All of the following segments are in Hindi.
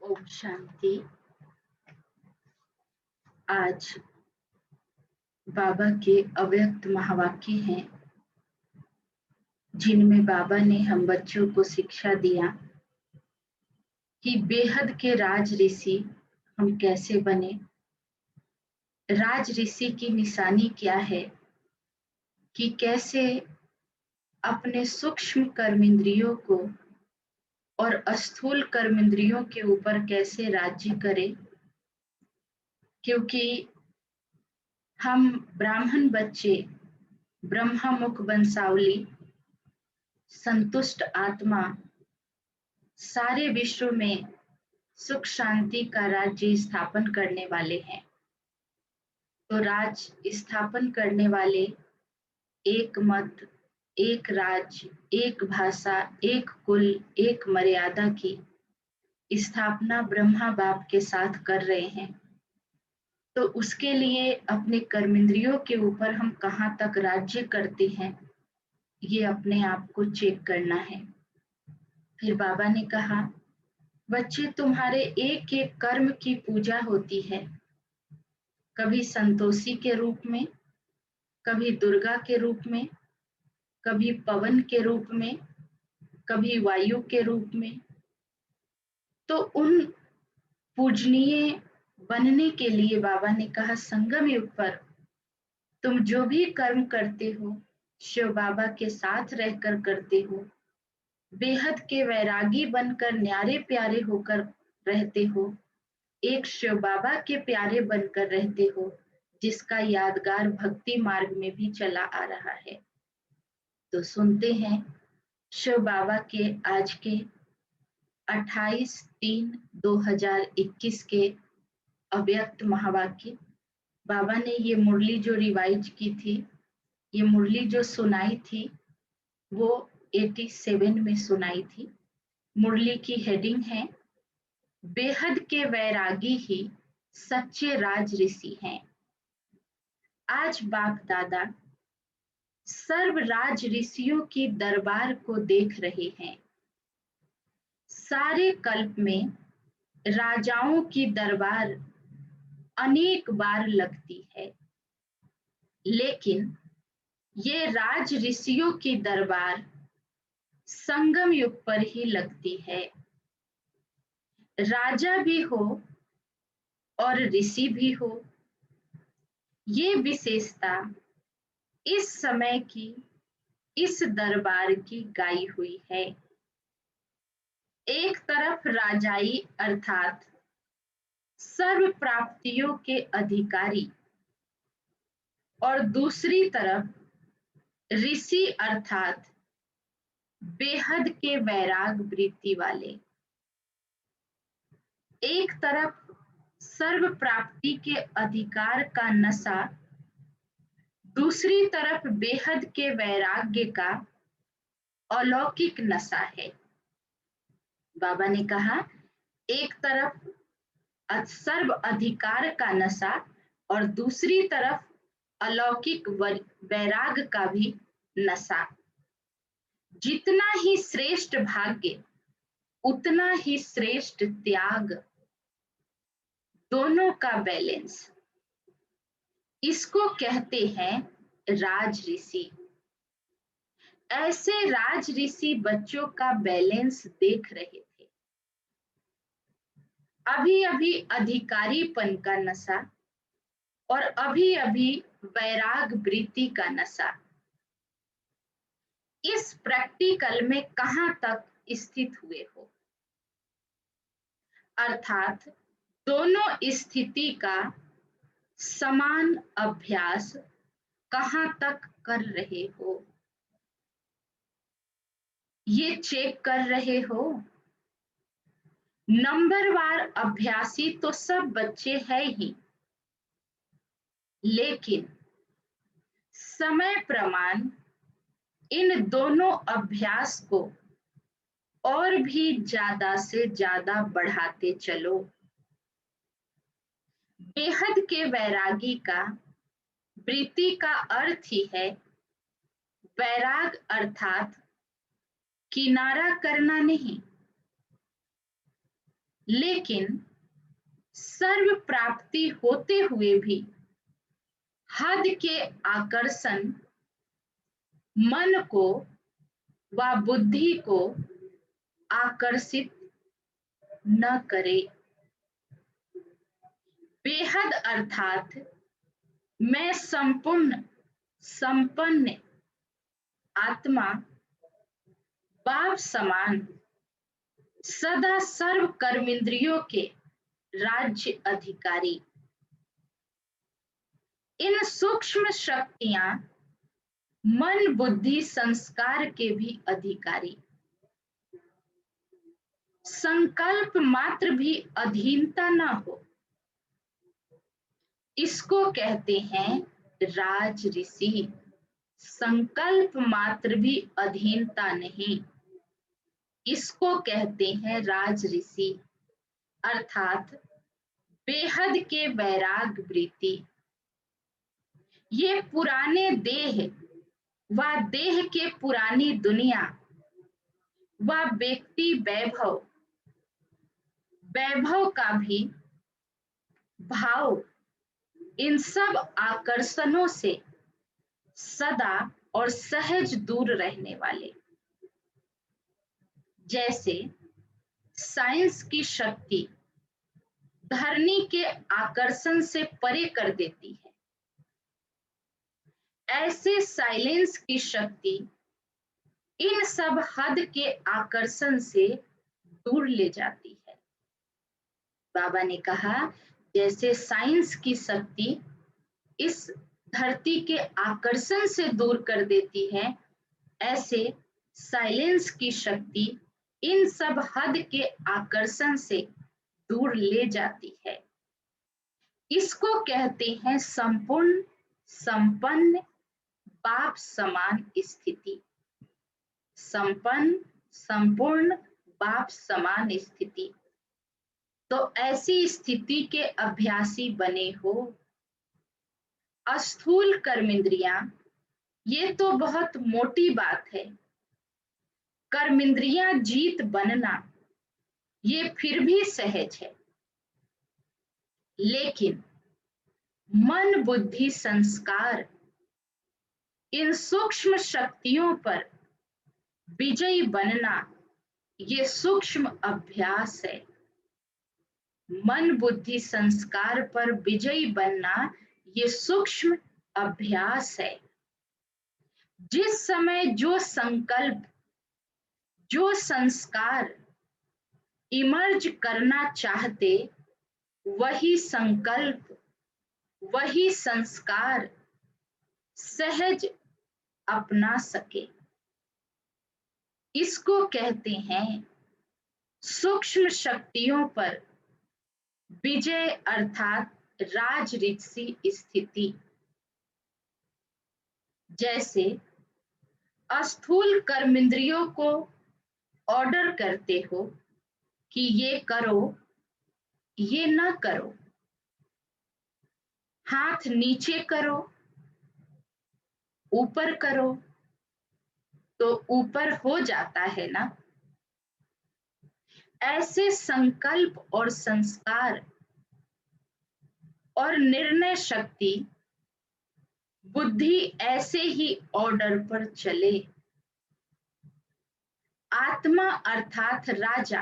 ओम शांति। आज बाबा के अव्यक्त महावाक्य हैं जिनमें बाबा ने हम बच्चों को शिक्षा दिया कि बेहद के राज ऋषि हम कैसे बने। राज ऋषि की निशानी क्या है कि कैसे अपने सूक्ष्म कर्मेंद्रियों को और स्थूल कर्मेंद्रियों के ऊपर कैसे राज्य करें, क्योंकि हम ब्राह्मण बच्चे ब्रह्ममुख वंशावली संतुष्ट आत्मा सारे विश्व में सुख शांति का राज्य स्थापन करने वाले हैं। तो राज स्थापन करने वाले एक मत, एक राज्य, एक भाषा, एक कुल, एक मर्यादा की स्थापना ब्रह्मा बाप के साथ कर रहे हैं। तो उसके लिए अपने कर्मेंद्रियों के ऊपर हम कहाँ तक राज्य करते हैं, ये अपने आप को चेक करना है। फिर बाबा ने कहा, बच्चे तुम्हारे एक एक कर्म की पूजा होती है, कभी संतोषी के रूप में, कभी दुर्गा के रूप में, कभी पवन के रूप में, कभी वायु के रूप में। तो उन पूजनीय बनने के लिए बाबा ने कहा, संगम युग पर तुम जो भी कर्म करते हो शिव बाबा के साथ रहकर करते हो, बेहद के वैरागी बनकर न्यारे प्यारे होकर रहते हो, एक शिव बाबा के प्यारे बनकर रहते हो, जिसका यादगार भक्ति मार्ग में भी चला आ रहा है। तो सुनते हैं शिव बाबा के आज के 28/3/2021 के अव्यक्त महावाक्य। बाबा ने ये मुरली जो रिवाइज की थी, ये मुरली जो सुनाई थी वो 87 में सुनाई थी। मुरली की हेडिंग है, बेहद के वैरागी ही सच्चे राज ऋषि हैं। आज बाप दादा सर्व राज ऋषियों की दरबार को देख रहे हैं। सारे कल्प में राजाओं की दरबार अनेक बार लगती है, लेकिन ये राज ऋषियों की दरबार संगम युग पर ही लगती है। राजा भी हो और ऋषि भी हो, ये विशेषता इस समय की इस दरबार की गाई हुई है। एक तरफ राजाई अर्थात सर्व प्राप्तियों के अधिकारी और दूसरी तरफ ऋषि अर्थात बेहद के वैराग वृत्ति वाले। एक तरफ सर्व प्राप्ति के अधिकार का नशा, दूसरी तरफ बेहद के वैराग्य का अलौकिक नशा है। बाबा ने कहा, एक तरफ सर्व अधिकार का नशा और दूसरी तरफ अलौकिक वैराग का भी नशा। जितना ही श्रेष्ठ भाग्य उतना ही श्रेष्ठ त्याग, दोनों का बैलेंस, इसको कहते हैं राज ऋषि। ऐसे राज ऋषि बच्चों का बैलेंस देख रहे थे। अभी अभी अधिकारीपन का नशा और अभी अभी वैराग वृत्ति का नशा, इस प्रैक्टिकल में कहां तक स्थित हुए हो, अर्थात दोनों स्थिति का समान अभ्यास कहां तक कर रहे हो, ये चेक कर रहे हो। नंबरवार अभ्यासी तो सब बच्चे हैं ही, लेकिन समय प्रमाण इन दोनों अभ्यास को और भी ज्यादा से ज्यादा बढ़ाते चलो। बेहद के वैरागी का वृत्ति का अर्थ ही है वैराग, अर्थात किनारा करना नहीं, लेकिन सर्व प्राप्ति होते हुए भी हद के आकर्षण मन को व बुद्धि को आकर्षित न करे। बेहद अर्थात मैं संपन्न आत्मा, बाप समान, सदा सर्व कर्मेंद्रियों के राज्य अधिकारी। इन सूक्ष्म शक्तियां मन बुद्धि संस्कार के भी अधिकारी। संकल्प मात्र भी अधीनता न हो, इसको कहते हैं राज ऋषि। संकल्प मात्र भी अधीनता नहीं, इसको कहते हैं राज ऋषि, अर्थात बेहद के वैराग वृत्ति। ये पुराने देह व देह के पुरानी दुनिया व व्यक्ति वैभव का भी भाव, इन सब आकर्षणों से सदा और सहज दूर रहने वाले। जैसे साइंस की शक्ति धरनी के आकर्षण से परे कर देती है, ऐसे साइलेंस की शक्ति इन सब हद के आकर्षण से दूर ले जाती है। बाबा ने कहा जैसे साइंस की शक्ति इस धरती के आकर्षण से दूर कर देती है, ऐसे साइलेंस की शक्ति इन सब हद के आकर्षण से दूर ले जाती है। इसको कहते हैं संपूर्ण संपन्न बाप समान स्थिति। संपन्न संपूर्ण बाप समान स्थिति। तो ऐसी स्थिति के अभ्यासी बने हो। अस्थूल कर्मेंद्रियां, ये तो बहुत मोटी बात है। कर्मेंद्रियां जीत बनना ये फिर भी सहज है, लेकिन मन बुद्धि संस्कार इन सूक्ष्म शक्तियों पर विजयी बनना ये सूक्ष्म अभ्यास है। मन बुद्धि संस्कार पर विजयी बनना ये सूक्ष्म अभ्यास है। जिस समय जो संकल्प, जो संस्कार इमर्ज करना चाहते, वही संकल्प, वही संस्कार सहज अपना सके, इसको कहते हैं सूक्ष्म शक्तियों पर विजय, अर्थात राजऋषि स्थिति। जैसे अस्थूल कर्मेंद्रियों को ऑर्डर करते हो कि ये करो, ये न करो, हाथ नीचे करो, ऊपर करो, तो ऊपर हो जाता है ना। ऐसे संकल्प और संस्कार और निर्णय शक्ति बुद्धि ऐसे ही ऑर्डर पर चले। आत्मा अर्थात राजा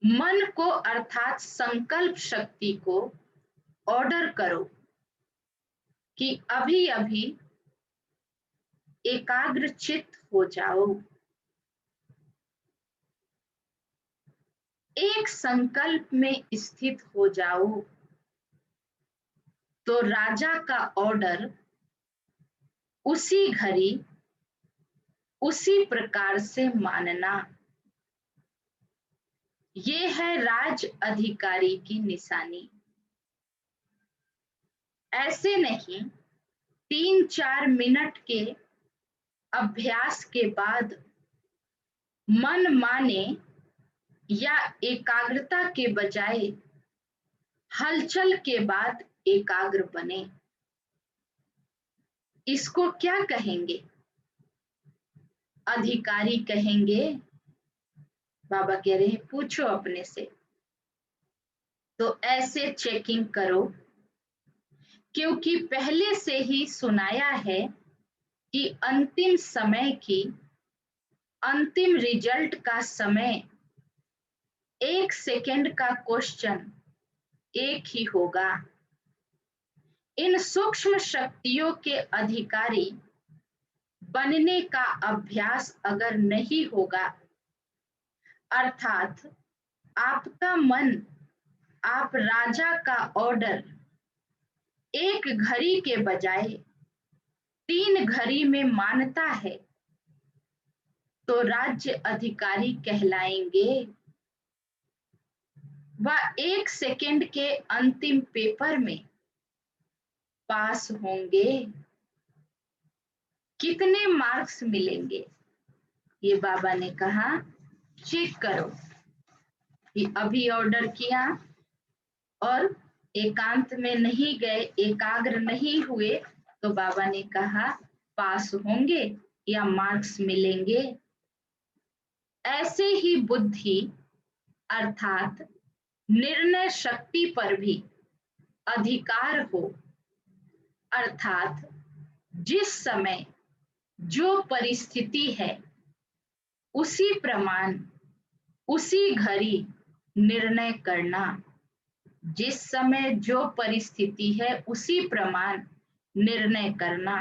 मन को अर्थात संकल्प शक्ति को ऑर्डर करो कि अभी अभी एकाग्र चित्त हो जाओ। एक संकल्प में स्थित हो जाओ। तो राजा का ऑर्डर उसी घड़ी उसी प्रकार से मानना, ये है राज अधिकारी की निशानी। ऐसे नहीं 3-4 मिनट के अभ्यास के बाद मन माने या एकाग्रता के बजाय हलचल के बाद एकाग्र बने। इसको क्या कहेंगे? अधिकारी कहेंगे? बाबा कह रहे हैं पूछो अपने से। तो ऐसे चेकिंग करो, क्योंकि पहले से ही सुनाया है कि अंतिम समय की, अंतिम रिजल्ट का समय, 1 सेकंड का क्वेश्चन एक ही होगा। इन सूक्ष्म शक्तियों के अधिकारी बनने का अभ्यास अगर नहीं होगा, अर्थात आपका मन, आप राजा का ऑर्डर एक घड़ी के बजाय 3 घड़ी में मानता है, तो राज्य अधिकारी कहलाएंगे। वह 1 सेकंड के अंतिम पेपर में पास होंगे। कितने मार्क्स मिलेंगे? ये बाबा ने कहा चेक करो कि अभी ऑर्डर किया और एकांत में नहीं गए, एकाग्र नहीं हुए, तो बाबा ने कहा पास होंगे या मार्क्स मिलेंगे। ऐसे ही बुद्धि अर्थात निर्णय शक्ति पर भी अधिकार हो, अर्थात जिस समय जो परिस्थिति है उसी प्रमाण, उसी घड़ी निर्णय करना। जिस समय जो परिस्थिति है उसी प्रमाण निर्णय करना,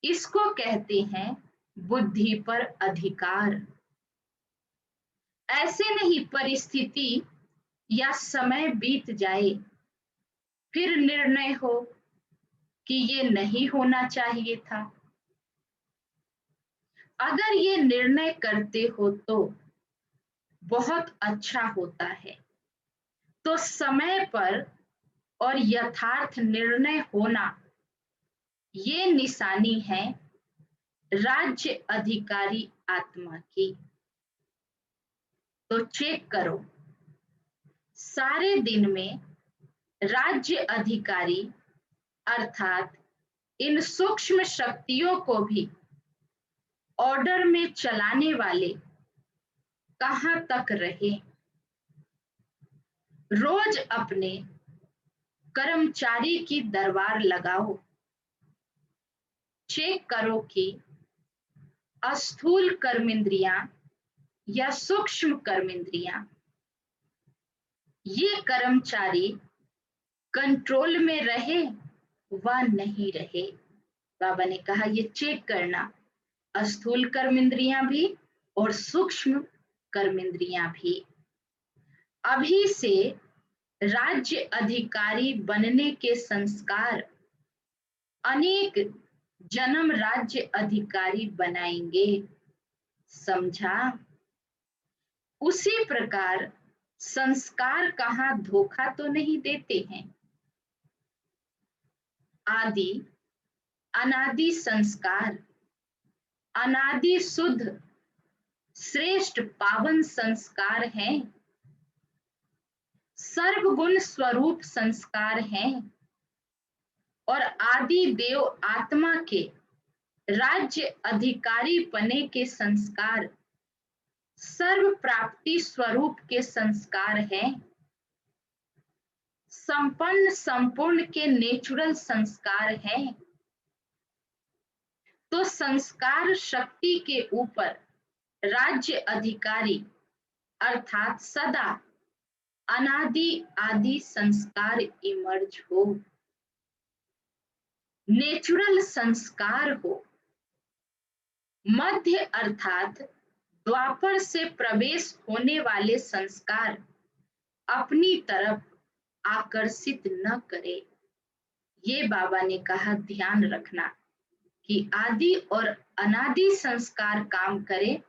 इसको कहते हैं बुद्धि पर अधिकार। ऐसे नहीं परिस्थिति या समय बीत जाए फिर निर्णय हो कि ये नहीं होना चाहिए था। अगर ये निर्णय करते हो तो बहुत अच्छा होता है। तो समय पर और यथार्थ निर्णय होना, ये निशानी है राज्य अधिकारी आत्मा की। तो चेक करो, सारे दिन में राज्य अधिकारी अर्थात इन सूक्ष्म शक्तियों को भी ऑर्डर में चलाने वाले कहां तक रहे। रोज अपने कर्मचारी की दरबार लगाओ, चेक करो कि अस्थूल कर्मेंद्रियां या सूक्ष्म कर्मेंद्रियां, ये कर्मचारी कंट्रोल में रहे व नहीं रहे। बाबा ने कहा ये चेक करना, अस्थूल कर्मेंद्रियां भी और सूक्ष्म कर्मेंद्रियां भी। अभी से राज्य अधिकारी बनने के संस्कार अनेक जन्म राज्य अधिकारी बनाएंगे, समझा? उसी प्रकार संस्कार कहाँ धोखा तो नहीं देते हैं। आदि अनादि संस्कार, अनादि शुद्ध श्रेष्ठ पावन संस्कार हैं, सर्वगुण स्वरूप संस्कार हैं और आदि देव आत्मा के राज्य अधिकारी बने के संस्कार सर्व प्राप्ति स्वरूप के संस्कार हैं, संपन्न संपूर्ण के नेचुरल संस्कार हैं। तो संस्कार शक्ति के ऊपर राज्य अधिकारी अर्थात सदा अनादि आदि संस्कार इमर्ज हो, नेचुरल संस्कार हो। मध्य अर्थात द्वापर से प्रवेश होने वाले संस्कार अपनी तरफ आकर्षित न करे। ये बाबा ने कहा ध्यान रखना कि आदि और अनादि संस्कार काम करे,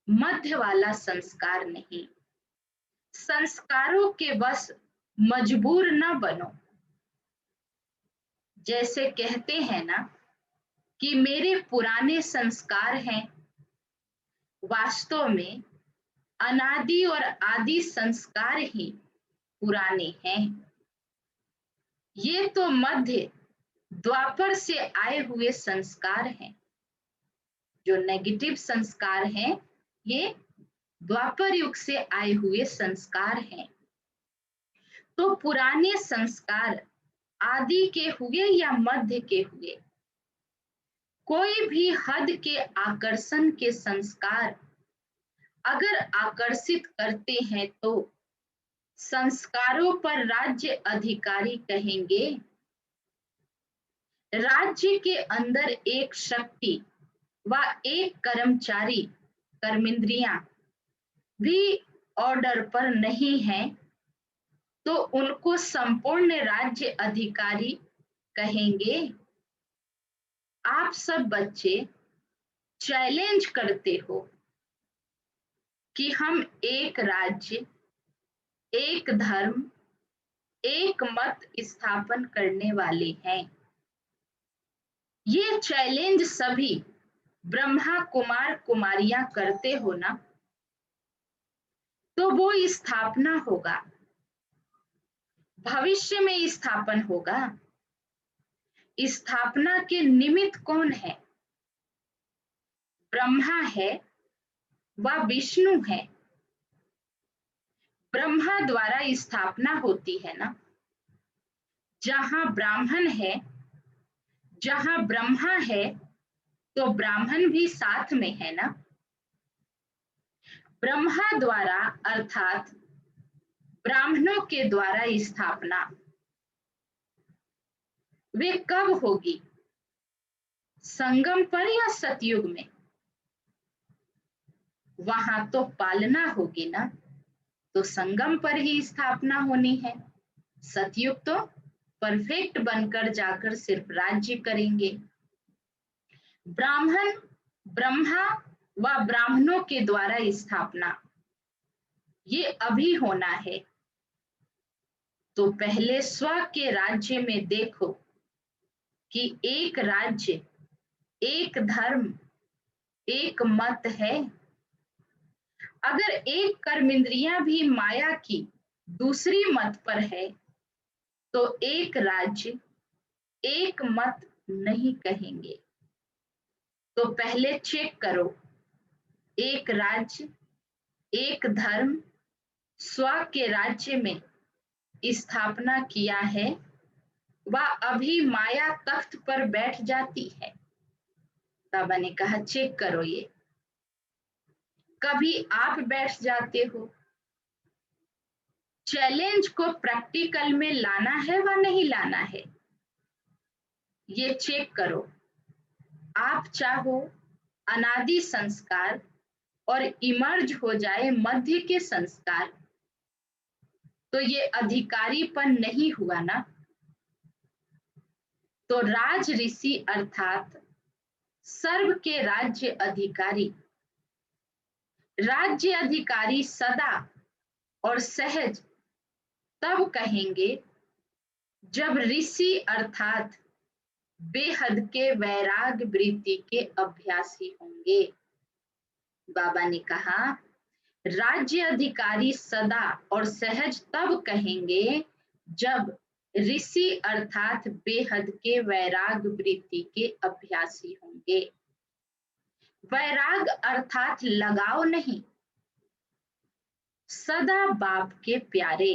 मध्य वाला संस्कार नहीं। संस्कारों के बस मजबूर न बनो। जैसे कहते हैं ना कि मेरे पुराने संस्कार हैं, वास्तव में अनादि और आदि संस्कार ही पुराने हैं। ये तो मध्य द्वापर से आए हुए संस्कार हैं। जो नेगेटिव संस्कार हैं ये द्वापर युग से आए हुए संस्कार हैं। तो पुराने संस्कार आदि के हुए या मध्य के हुए, कोई भी हद के आकर्षण के संस्कार अगर आकर्षित करते हैं तो संस्कारों पर राज्य अधिकारी कहेंगे। राज्य के अंदर एक शक्ति व एक कर्मचारी, कर्मेंद्रियां भी ऑर्डर पर नहीं है तो उनको संपूर्ण राज्य अधिकारी कहेंगे। आप सब बच्चे चैलेंज करते हो कि हम एक राज्य, एक धर्म, एक मत स्थापन करने वाले हैं। ये चैलेंज सभी ब्रह्मा कुमार कुमारियां करते हो ना, तो वो स्थापना होगा, भविष्य में स्थापन होगा। स्थापना के निमित्त कौन है? ब्रह्मा है व विष्णु है। ब्रह्मा द्वारा स्थापना होती है ना। जहां ब्राह्मण है, जहां ब्रह्मा है तो ब्राह्मण भी साथ में है ना। ब्रह्मा द्वारा अर्थात ब्राह्मणों के द्वारा स्थापना वे कब होगी? संगम पर या सतयुग में? वहां तो पालना होगी ना, तो संगम पर ही स्थापना होनी है। सतयुग तो परफेक्ट बनकर जाकर सिर्फ राज्य करेंगे। ब्राह्मण, ब्रह्मा व ब्राह्मणों के द्वारा स्थापना ये अभी होना है। तो पहले स्व के राज्य में देखो कि एक राज्य, एक धर्म, एक मत है। अगर एक कर्मेंद्रियां भी माया की दूसरी मत पर है तो एक राज्य, एक मत नहीं कहेंगे। तो पहले चेक करो, एक राज्य, एक धर्म, स्व के राज्य में स्थापना किया है वह अभी माया तख्त पर बैठ जाती है। बाबा ने कहा चेक करो, ये कभी आप बैठ जाते हो। चैलेंज को प्रैक्टिकल में लाना है व नहीं लाना है, ये चेक करो। आप चाहो अनादि संस्कार और इमर्ज हो जाए मध्य के संस्कार, तो ये अधिकारीपन नहीं हुआ ना। तो राज ऋषि अर्थात सर्व के राज्य अधिकारी, राज्य अधिकारी सदा और सहज तब कहेंगे जब ऋषि अर्थात बेहद के वैराग वृत्ति के अभ्यासी होंगे। बाबा ने कहा राज्य अधिकारी सदा और सहज तब कहेंगे जब ऋषि अर्थात बेहद के वैराग वृत्ति के अभ्यासी होंगे। वैराग अर्थात लगाव नहीं, सदा बाप के प्यारे।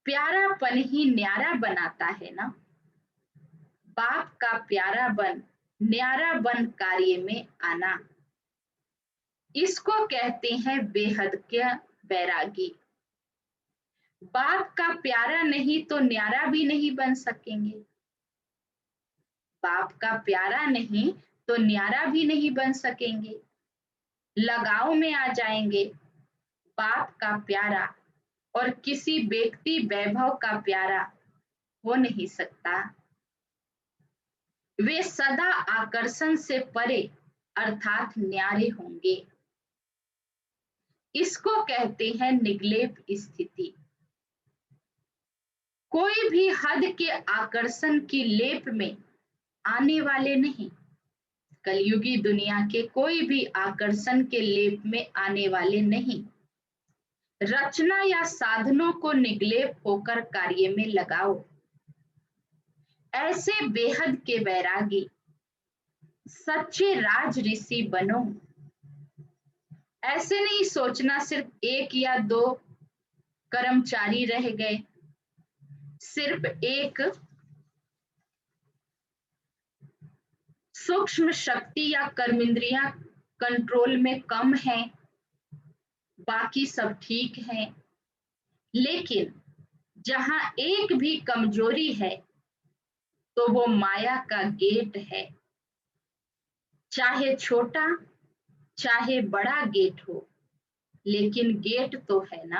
प्यारापन ही न्यारा बनाता है ना। बाप का प्यारा बन, न्यारा बन कार्य में आना, इसको कहते हैं बेहद के वैरागी। बाप का प्यारा नहीं तो न्यारा भी नहीं बन सकेंगे। बाप का प्यारा नहीं तो न्यारा भी नहीं बन सकेंगे, लगाव में आ जाएंगे। बाप का प्यारा और किसी व्यक्ति वैभव का प्यारा हो नहीं सकता। वे सदा आकर्षण से परे अर्थात न्यारे होंगे। इसको कहते हैं निर्लेप स्थिति। कोई भी हद के आकर्षण की लेप में आने वाले नहीं। कलयुगी दुनिया के कोई भी आकर्षण के लेप में आने वाले नहीं। रचना या साधनों को निगलेप होकर कार्य में लगाओ। ऐसे बेहद के वैरागी सच्चे राज ऋषि बनो। ऐसे नहीं सोचना सिर्फ एक या दो कर्मचारी रह गए, सिर्फ एक सूक्ष्म शक्ति या कर्मेंद्रियां कंट्रोल में कम है, बाकी सब ठीक है। लेकिन जहां एक भी कमजोरी है तो वो माया का गेट है। चाहे छोटा चाहे बड़ा गेट हो, लेकिन गेट तो है ना।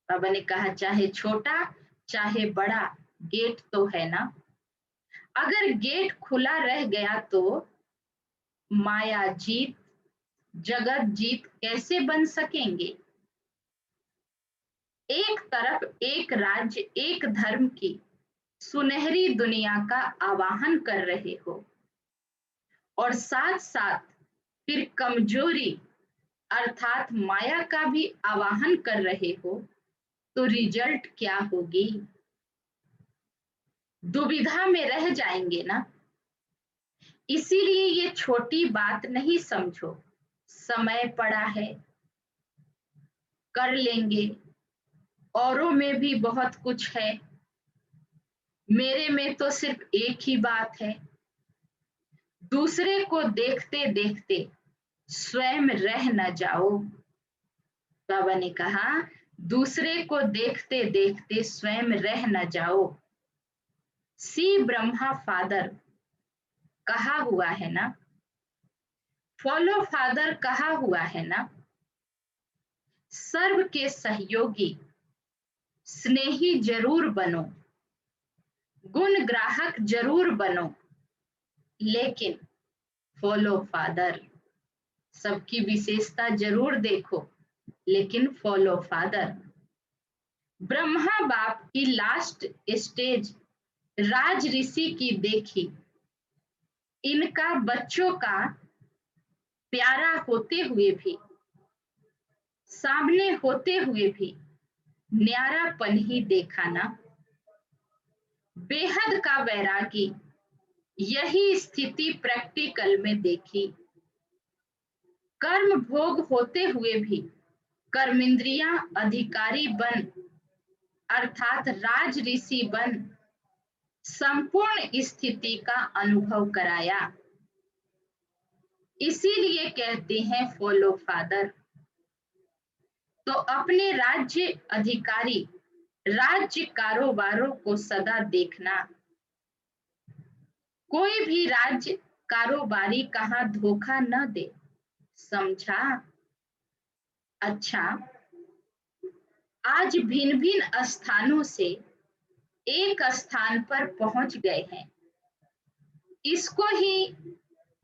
बाबा ने कहा चाहे छोटा चाहे बड़ा गेट तो है ना। अगर गेट खुला रह गया तो माया जीत जगत जीत कैसे बन सकेंगे। एक तरफ एक राज्य एक धर्म की सुनहरी दुनिया का आवाहन कर रहे हो और साथ साथ फिर कमजोरी अर्थात माया का भी आवाहन कर रहे हो, तो रिजल्ट क्या होगी। दुविधा में रह जाएंगे ना। इसीलिए ये छोटी बात नहीं समझो, समय पड़ा है, कर लेंगे। औरों में भी बहुत कुछ है, मेरे में तो सिर्फ एक ही बात है। दूसरे को देखते देखते स्वयं रह न जाओ। बाबा ने कहा दूसरे को देखते देखते स्वयं रह न जाओ। सी ब्रह्मा फादर कहा हुआ है ना, फॉलो फादर कहा हुआ है ना। सर्व के सहयोगी स्नेही जरूर बनो, गुण ग्राहक जरूर बनो, लेकिन फॉलो फादर। सबकी विशेषता जरूर देखो, लेकिन फॉलो फादर। ब्रह्मा बाप की लास्ट स्टेज राज ऋषि की देखी, इनका बच्चों का प्यारा होते हुए भी, सामने होते हुए भी न्यारापन ही देखा ना। बेहद का वैरागी यही स्थिति प्रैक्टिकल में देखी। कर्म भोग होते हुए भी कर्मेंद्रियां अधिकारी बन अर्थात राज ऋषि बन संपूर्ण स्थिति का अनुभव कराया। इसीलिए कहते हैं फॉलो फादर। तो अपने राज्य अधिकारी राज्य कारोबारों को सदा देखना। कोई भी राज्य कारोबारी कहाँ धोखा न दे, समझा। अच्छा, आज भिन्न भिन्न स्थानों से एक स्थान पर पहुंच गए हैं। इसको ही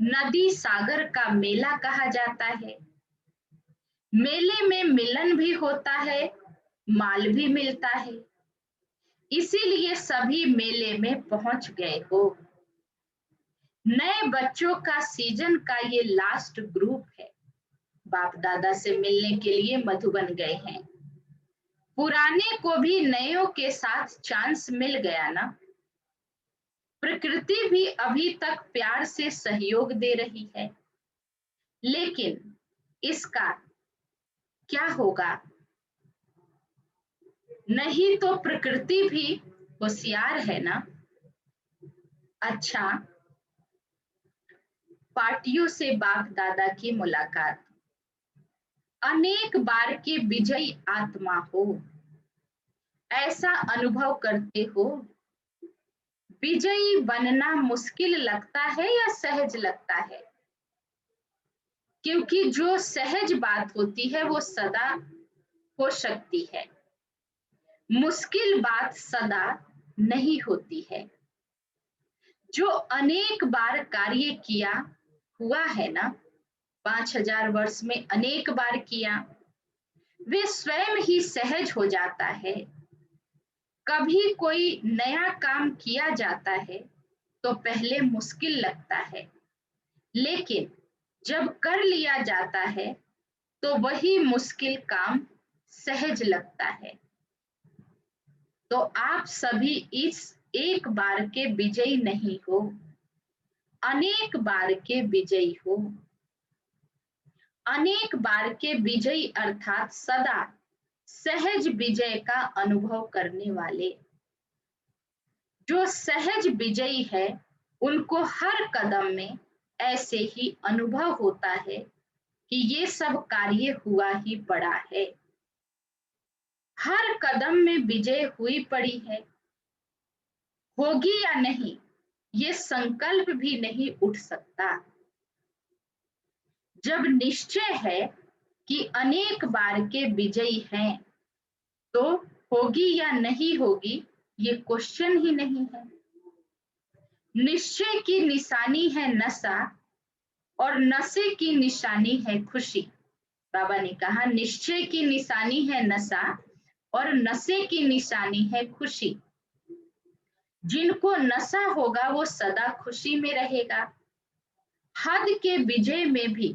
नदी सागर का मेला कहा जाता है। मेले में मिलन भी होता है, माल भी मिलता है। इसीलिए सभी मेले में पहुंच गए हो। नए बच्चों का सीजन का ये लास्ट ग्रुप है। बाप दादा से मिलने के लिए मधुबन गए हैं। पुराने को भी नयों के साथ चांस मिल गया ना। प्रकृति भी अभी तक प्यार से सहयोग दे रही है, लेकिन इसका क्या होगा। नहीं तो प्रकृति भी होशियार है ना। अच्छा, पार्टियों से बाप दादा की मुलाकात, अनेक बार के विजयी आत्मा हो, ऐसा अनुभव करते हो। विजयी बनना मुश्किल लगता है या सहज लगता है। क्योंकि जो सहज बात होती है वो सदा हो सकती है, मुश्किल बात सदा नहीं होती है। जो अनेक बार कार्य किया हुआ है ना, 5000 वर्ष में अनेक बार किया, वे स्वयं ही सहज हो जाता है। कभी कोई नया काम किया जाता है तो पहले मुश्किल लगता है, लेकिन जब कर लिया जाता है तो वही मुश्किल काम सहज लगता है। तो आप सभी इस एक बार के विजयी नहीं हो, अनेक बार के विजयी हो। अनेक बार के विजयी अर्थात सदा सहज विजय का अनुभव करने वाले। जो सहज विजयी है उनको हर कदम में ऐसे ही अनुभव होता है कि ये सब कार्य हुआ ही पड़ा है। हर कदम में विजय हुई पड़ी है। होगी या नहीं ये संकल्प भी नहीं उठ सकता। जब निश्चय है कि अनेक बार के विजयी हैं तो होगी या नहीं होगी ये क्वेश्चन ही नहीं है। निश्चय की निशानी है नशा और नशे की निशानी है खुशी। बाबा ने कहा निश्चय की निशानी है नशा और नशे की निशानी है खुशी। जिनको नशा होगा वो सदा खुशी में रहेगा। हद के विजय में भी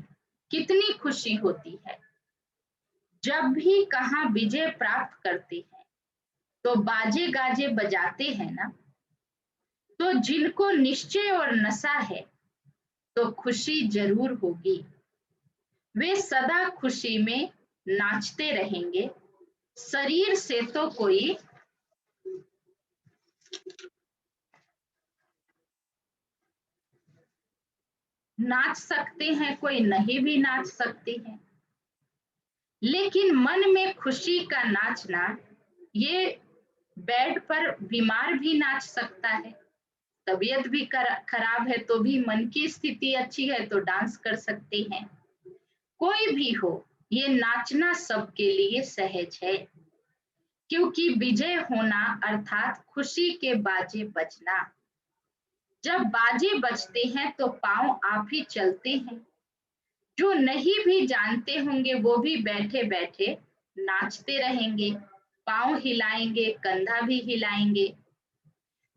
कितनी खुशी होती है। जब भी कहाँ विजय प्राप्त करते हैं तो बाजे गाजे बजाते हैं ना। तो जिनको निश्चय और नशा है तो खुशी जरूर होगी। वे सदा खुशी में नाचते रहेंगे। शरीर से तो कोई नाच सकते हैं, कोई नहीं भी नाच सकते हैं, लेकिन मन में खुशी का नाचना, ये बेड पर बीमार भी नाच सकता है। तबीयत भी खराब है तो भी मन की स्थिति अच्छी है तो डांस कर सकते हैं। कोई भी हो ये नाचना सबके लिए सहज है, क्योंकि विजय होना अर्थात खुशी के बाजे बजना। जब बाजे बजते हैं तो पांव आप ही चलते हैं। जो नहीं भी जानते होंगे वो भी बैठे बैठे नाचते रहेंगे, पांव हिलाएंगे, कंधा भी हिलाएंगे।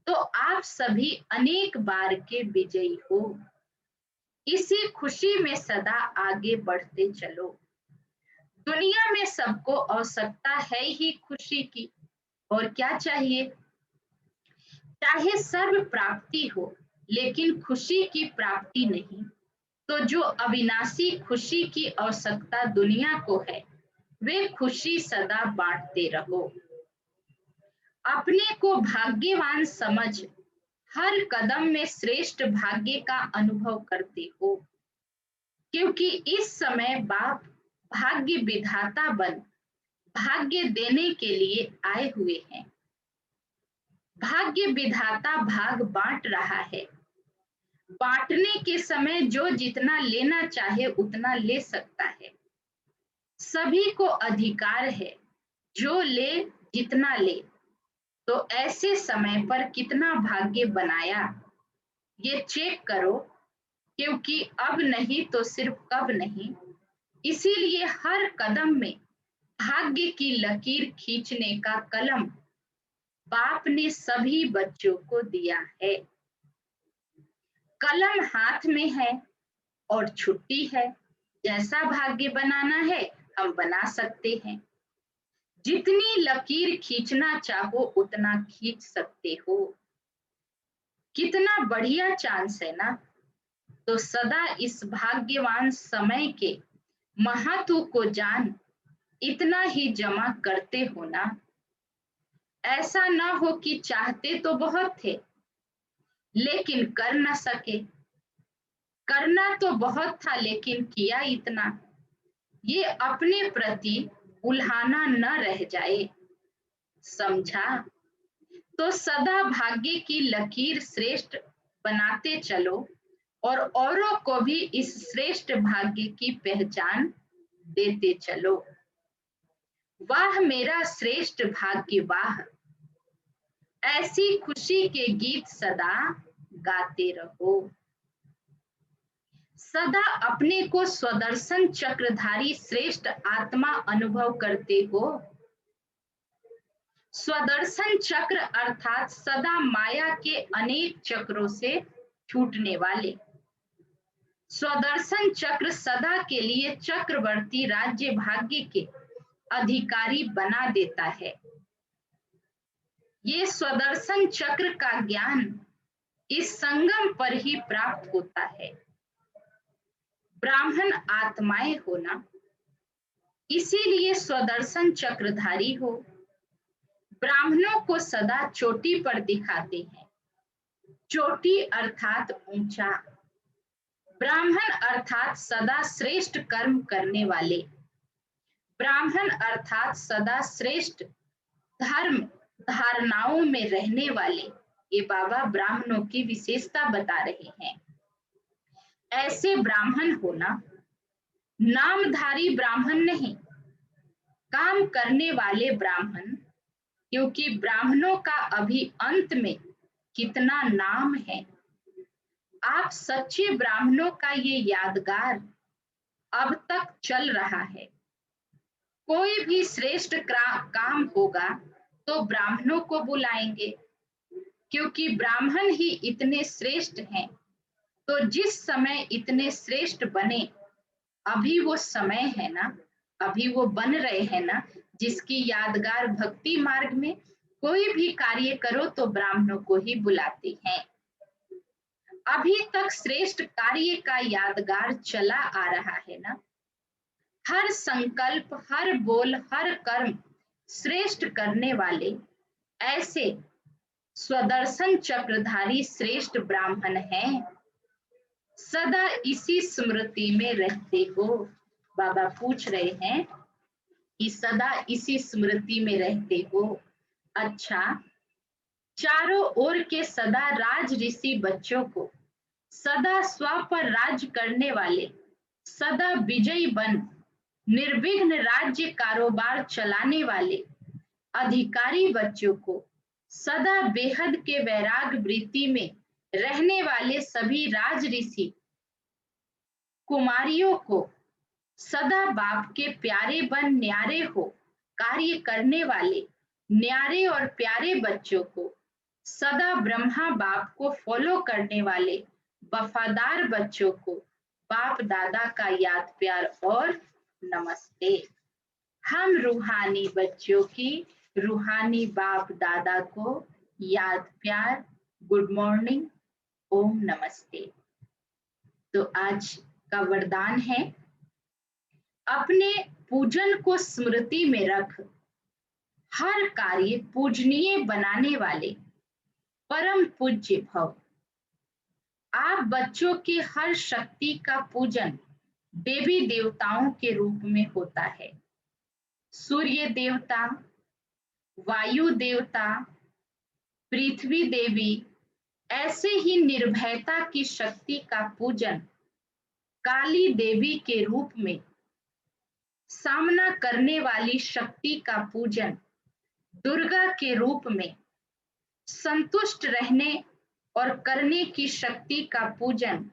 तो आप सभी अनेक बार के विजयी हो। इसी खुशी में सदा आगे बढ़ते चलो। दुनिया में सबको आवश्यकता है ही खुशी की, और क्या चाहिए। चाहे सर्व प्राप्ति हो लेकिन खुशी की प्राप्ति नहीं, तो जो अविनाशी खुशी की आवश्यकता दुनिया को है वे खुशी सदा बांटते रहो। अपने को भाग्यवान समझ हर कदम में श्रेष्ठ भाग्य का अनुभव करते हो, क्योंकि इस समय बाप भाग्य विधाता बन भाग्य देने के लिए आए हुए हैं। भाग्य विधाता भाग बांट रहा है। बांटने के समय जो जितना लेना चाहे उतना ले सकता है। सभी को अधिकार है, जो ले जितना ले। तो ऐसे समय पर कितना भाग्य बनाया ये चेक करो, क्योंकि अब नहीं तो सिर्फ कब नहीं। इसीलिए हर कदम में भाग्य की लकीर खींचने का कलम बाप ने सभी बच्चों को दिया है। कलम हाथ में है और छुट्टी है। जैसा भाग्य बनाना है हम बना सकते हैं। जितनी लकीर खींचना चाहो उतना खींच सकते हो। कितना बढ़िया चांस है ना। तो सदा इस भाग्यवान समय के महत्व को जान इतना ही जमा करते हो ना। ऐसा ना हो कि चाहते तो बहुत थे लेकिन कर न सके। करना तो बहुत था लेकिन किया इतना, ये अपने प्रति उल्हाना न रह जाए। समझा। तो सदा भाग्य की लकीर श्रेष्ठ बनाते चलो और औरों को भी इस श्रेष्ठ भाग्य की पहचान देते चलो। वाह मेरा श्रेष्ठ भाग्य वाह, ऐसी खुशी के गीत सदा गाते रहो। सदा अपने को स्वदर्शन चक्रधारी श्रेष्ठ आत्मा अनुभव करते हो। स्वदर्शन चक्र अर्थात सदा माया के अनेक चक्रों से छूटने वाले। स्वदर्शन चक्र सदा के लिए चक्रवर्ती राज्य भाग्य के अधिकारी बना देता है। ये स्वदर्शन चक्र का ज्ञान इस संगम पर ही प्राप्त होता है। ब्राह्मण आत्माएं होना, इसीलिए स्वदर्शन चक्रधारी हो। ब्राह्मणों को सदा चोटी पर दिखाते हैं, चोटी अर्थात ऊंचा। ब्राह्मण अर्थात सदा श्रेष्ठ कर्म करने वाले, ब्राह्मण अर्थात सदा श्रेष्ठ धर्म धारणाओं में रहने वाले। ये बाबा ब्राह्मणों की विशेषता बता रहे हैं। ऐसे ब्राह्मण होना, नामधारी ब्राह्मण नहीं, काम करने वाले ब्राह्मण, क्योंकि ब्राह्मणों का अभी अंत में कितना नाम है। आप सच्चे ब्राह्मणों का ये यादगार अब तक चल रहा है। कोई भी श्रेष्ठ काम होगा तो ब्राह्मणों को बुलाएंगे, क्योंकि ब्राह्मण ही इतने श्रेष्ठ हैं। तो जिस समय इतने श्रेष्ठ बने, अभी वो समय है ना, अभी वो बन रहे हैं ना, जिसकी यादगार भक्ति मार्ग में कोई भी कार्य करो तो ब्राह्मणों को ही बुलाते हैं। अभी तक श्रेष्ठ कार्य का यादगार चला आ रहा है ना। हर संकल्प, हर बोल, हर कर्म श्रेष्ठ करने वाले ऐसे स्वदर्शन चक्रधारी श्रेष्ठ ब्राह्मण हैं। सदा इसी स्मृति में रहते हो। बाबा पूछ रहे हैं कि सदा इसी स्मृति में रहते हो। अच्छा, चारों ओर के सदा राज ऋषि बच्चों को, सदा स्व पर राज करने वाले, सदा विजयी बन निर्विघ्न राज्य कारोबार चलाने वाले अधिकारी बच्चों को, सदा बेहद के वैराग वृत्ति में रहने वाले सभी राज ऋषि कुमारियों को, सदा बाप के प्यारे बन न्यारे हो कार्य करने वाले न्यारे और प्यारे बच्चों को, सदा ब्रह्मा बाप को फॉलो करने वाले वफादार बच्चों को बाप दादा का याद प्यार और नमस्ते। हम रूहानी बच्चों की रूहानी बाप दादा को याद प्यार, गुड मॉर्निंग, ओम नमस्ते। तो आज का वरदान है, अपने पूजन को स्मृति में रख, हर कार्य पूजनीय बनाने वाले परम पूज्य भव। आप बच्चों की हर शक्ति का पूजन देवी देवताओं के रूप में होता है। सूर्य देवता, वायु देवता, पृथ्वी देवी, ऐसे ही निर्भयता की शक्ति का पूजन काली देवी के रूप में, सामना करने वाली शक्ति का पूजन दुर्गा के रूप में, संतुष्ट रहने और करने की शक्ति का पूजन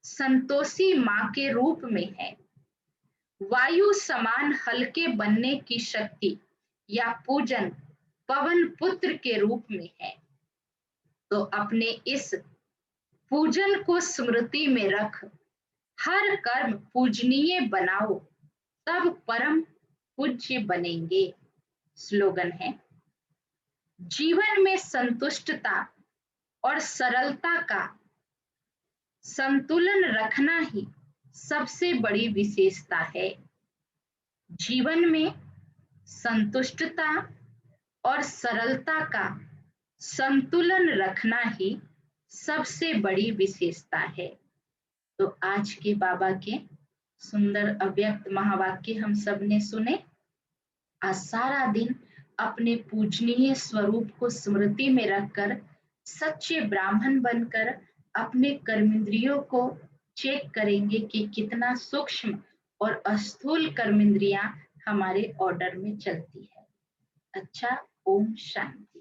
संतोषी मां के रूप में है। वायु समान हल्के बनने की शक्ति या पूजन पवन पुत्र के रूप में है। तो अपने इस पूजन को स्मृति में रख, हर कर्म पूजनीय बनाओ, तब परम पूज्य बनेंगे। स्लोगन है, जीवन में संतुष्टता और सरलता का संतुलन रखना ही सबसे बड़ी विशेषता है। जीवन में संतुष्टता और सरलता का संतुलन रखना ही सबसे बड़ी विशेषता है। तो आज के बाबा के सुंदर अव्यक्त महावाक्य हम सब ने सुने। आज सारा दिन अपने पूजनीय स्वरूप को स्मृति में रखकर सच्चे ब्राह्मण बनकर अपने कर्मेंद्रियों को चेक करेंगे कि कितना सूक्ष्म और स्थूल कर्मेंद्रियां हमारे ऑर्डर में चलती है। अच्छा, ओम शांति।